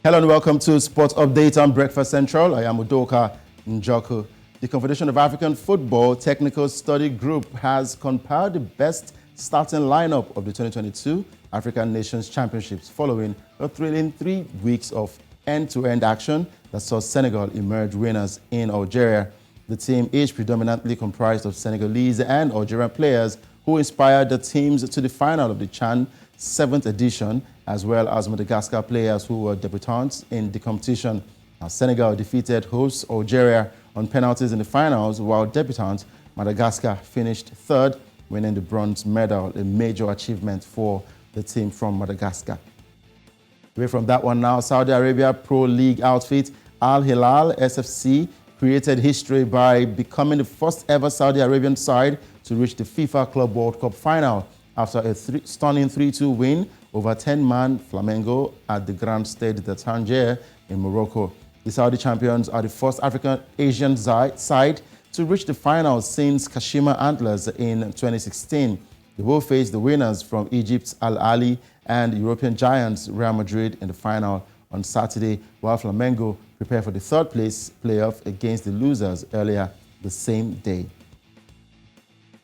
Hello and welcome to Sports Update on Breakfast Central. I am Udoka Njoku. The Confederation of African Football Technical Study Group has compiled the best starting lineup of the 2022 African Nations Championships following a thrilling 3 weeks of end-to-end action that saw Senegal emerge winners in Algeria. The team is predominantly comprised of Senegalese and Algerian players who inspired the teams to the final of the CHAN 7th edition, as well as Madagascar players who were debutants in the competition. Now, Senegal defeated hosts Algeria on penalties in the finals, while debutant Madagascar finished third, winning the bronze medal, a major achievement for the team from Madagascar. Away from that one now, Saudi Arabia Pro League outfit Al Hilal SFC created history by becoming the first ever Saudi Arabian side to reach the FIFA Club World Cup final after a stunning 3-2 win over 10-man Flamengo at the Grand Stade de Tanger in Morocco. The Saudi champions are the first African-Asian side to reach the final since Kashima Antlers in 2016. They will face the winners from Egypt's Al Ahly and European giants Real Madrid in the final on Saturday, while Flamengo prepare for the third place playoff against the losers earlier the same day.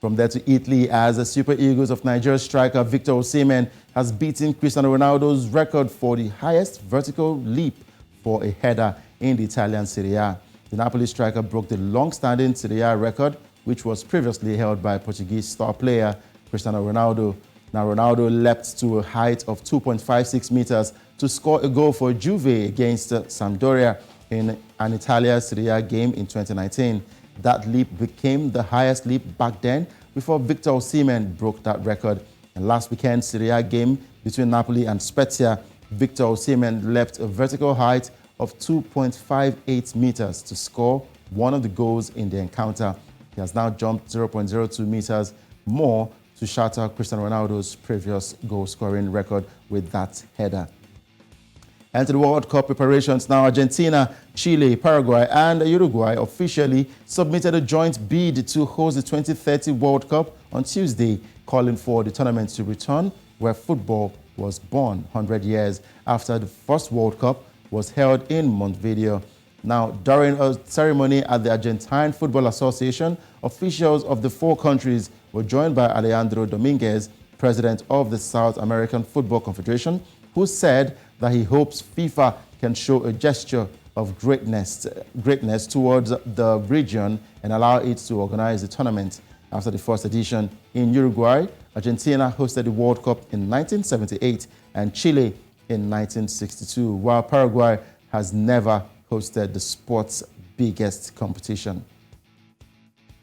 From there to Italy, as the Super Eagles of Nigeria striker Victor Osimhen has beaten Cristiano Ronaldo's record for the highest vertical leap for a header in the Italian Serie A. The Napoli striker broke the long-standing Serie A record, which was previously held by Portuguese star player Cristiano Ronaldo. Now, Ronaldo leapt to a height of 2.56 meters to score a goal for Juve against Sampdoria in an Italia Serie A game in 2019. That leap became the highest leap back then before Victor Osimhen broke that record. In last weekend's Serie A game between Napoli and Spezia, Victor Osimhen leapt a vertical height of 2.58 meters to score one of the goals in the encounter. He has now jumped 0.02 meters more to shatter Cristiano Ronaldo's previous goal-scoring record with that header. And to the World Cup preparations now, Argentina, Chile, Paraguay and Uruguay officially submitted a joint bid to host the 2030 World Cup on Tuesday, calling for the tournament to return where football was born 100 years after the first World Cup was held in Montevideo. Now, during a ceremony at the Argentine Football Association, officials of the 4 countries were joined by Alejandro Dominguez, president of the South American Football Confederation, who said that he hopes FIFA can show a gesture of greatness towards the region and allow it to organize the tournament. After the first edition in Uruguay, Argentina hosted the World Cup in 1978 and Chile in 1962, while Paraguay has never hosted the sport's biggest competition.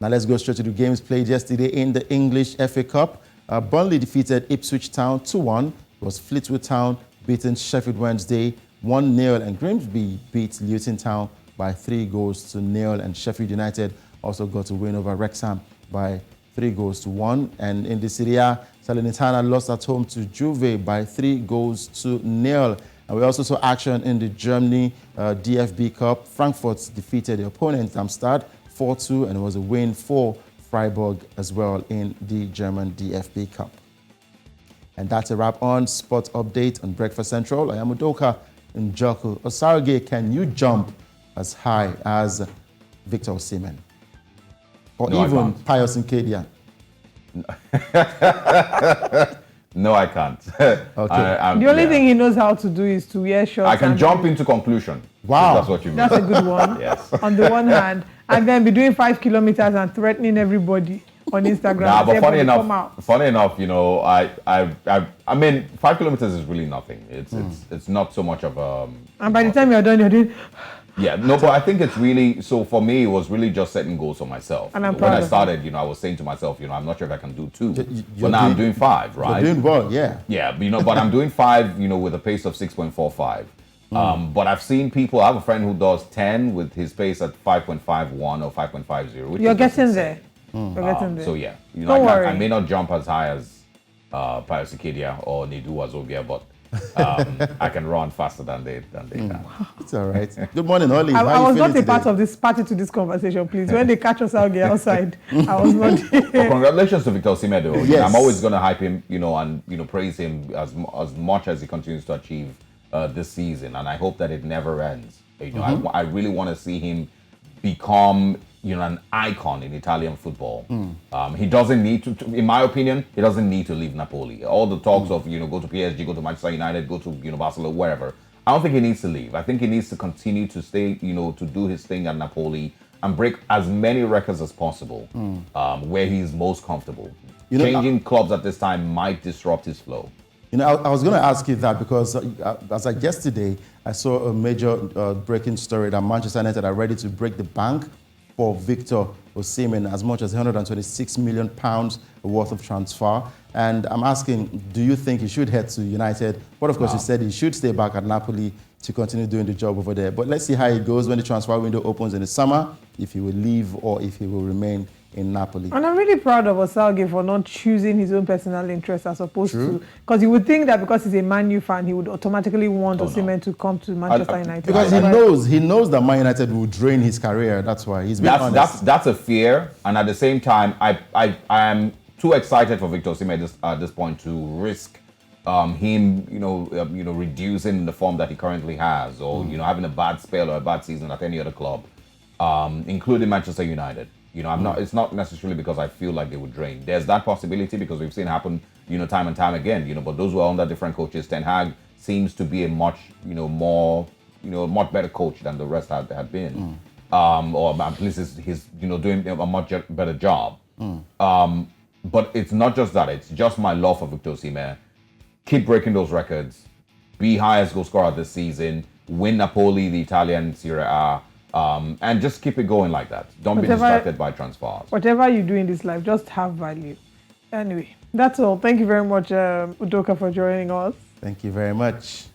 Now let's go straight to the games played yesterday in the English FA Cup. Burnley defeated Ipswich Town 2-1. It was Fleetwood Town beating Sheffield Wednesday 1-0, and Grimsby beat Luton Town by 3-0, and Sheffield United also got a win over Wrexham by 3-1. And in the Serie A, Salernitana lost at home to Juve by 3-0. And we also saw action in the Germany DFB Cup. Frankfurt defeated the opponent Darmstadt 4-2, and it was a win for Freiburg as well in the German DFB Cup. And that's a wrap on Sports Update on Breakfast Central. I am Udoka Njoku. Osarge, can you jump as high as Victor Osimhen? Or no, even Pius Nkedia? No, I can't. Okay. The only thing he knows how to do is to wear shorts. I can jump into conclusion. Wow. That's what you mean. That's a good one. Yes. On the one hand, and then be doing 5 kilometers and threatening everybody on Instagram. Nah, but funny enough, you know, I mean, 5 kilometers is really nothing. It's not so much of a. And by the time you're done, you're doing. Yeah, no, but I think it's really, so for me, it was really just setting goals for myself. And I'm when I started, you know, I was saying to myself, you know, I'm not sure if I can do 2. But now I'm doing 5, right? You're doing well, yeah. Yeah, but, you know, but I'm doing 5, you know, with a pace of 6.45. But I've seen people, I have a friend who does 10 with his pace at 5.51 or 5.50. You're getting there. You're getting there. So yeah, you know, I may not jump as high as Pius Nkedia or Nidu Wazobia, but I can run faster than they can. It's all right. Good morning, Ollie. I was not a part of this party to this conversation, please. When they catch us out outside, I was not there. Well, congratulations to Victor Osimhen, though. Yes. I'm always going to hype him, you know, and, you know, praise him as much as he continues to achieve this season, and I hope that it never ends. You know, I really want to see him become, you know, an icon in Italian football. He doesn't need to, in my opinion, he doesn't need to leave Napoli. All the talks of, you know, go to PSG, go to Manchester United, go to, you know, Barcelona, wherever. I don't think he needs to leave. I think he needs to continue to stay, you know, to do his thing at Napoli and break as many records as possible where he's most comfortable. You know, changing clubs at this time might disrupt his flow. You know, I was going to ask you that because as of yesterday, I saw a major breaking story that Manchester United are ready to break the bank for Victor Osimhen as much as £126 million worth of transfer. And I'm asking, do you think he should head to United? But of course, you said he should stay back at Napoli to continue doing the job over there. But let's see how it goes when the transfer window opens in the summer, if he will leave or if he will remain in Napoli. And I'm really proud of Osalge for not choosing his own personal interest as opposed to, because you would think that because he's a Man U fan, he would automatically want Osimhen to come to Manchester United. Because he knows that Man United will drain his career. That's why he's been honest. That's a fear, and at the same time, I am too excited for Victor Osimhen at this point to risk him, reducing the form that he currently has, or having a bad spell or a bad season at any other club, including Manchester United. You know, I'm not. It's not necessarily because I feel like they would drain. There's that possibility because we've seen it happen, time and time again. But those were under different coaches. Ten Hag seems to be a much, much better coach than the rest had been, or at least he's doing a much better job. But it's not just that. It's just my love for Victor Osimhen. Keep breaking those records. Be highest goal scorer this season. Win Napoli, the Italian Serie A. And just keep it going like that. Don't be distracted by transfers. Whatever you do in this life, just have value. Anyway, that's all. Thank you very much, Udoka, for joining us. Thank you very much.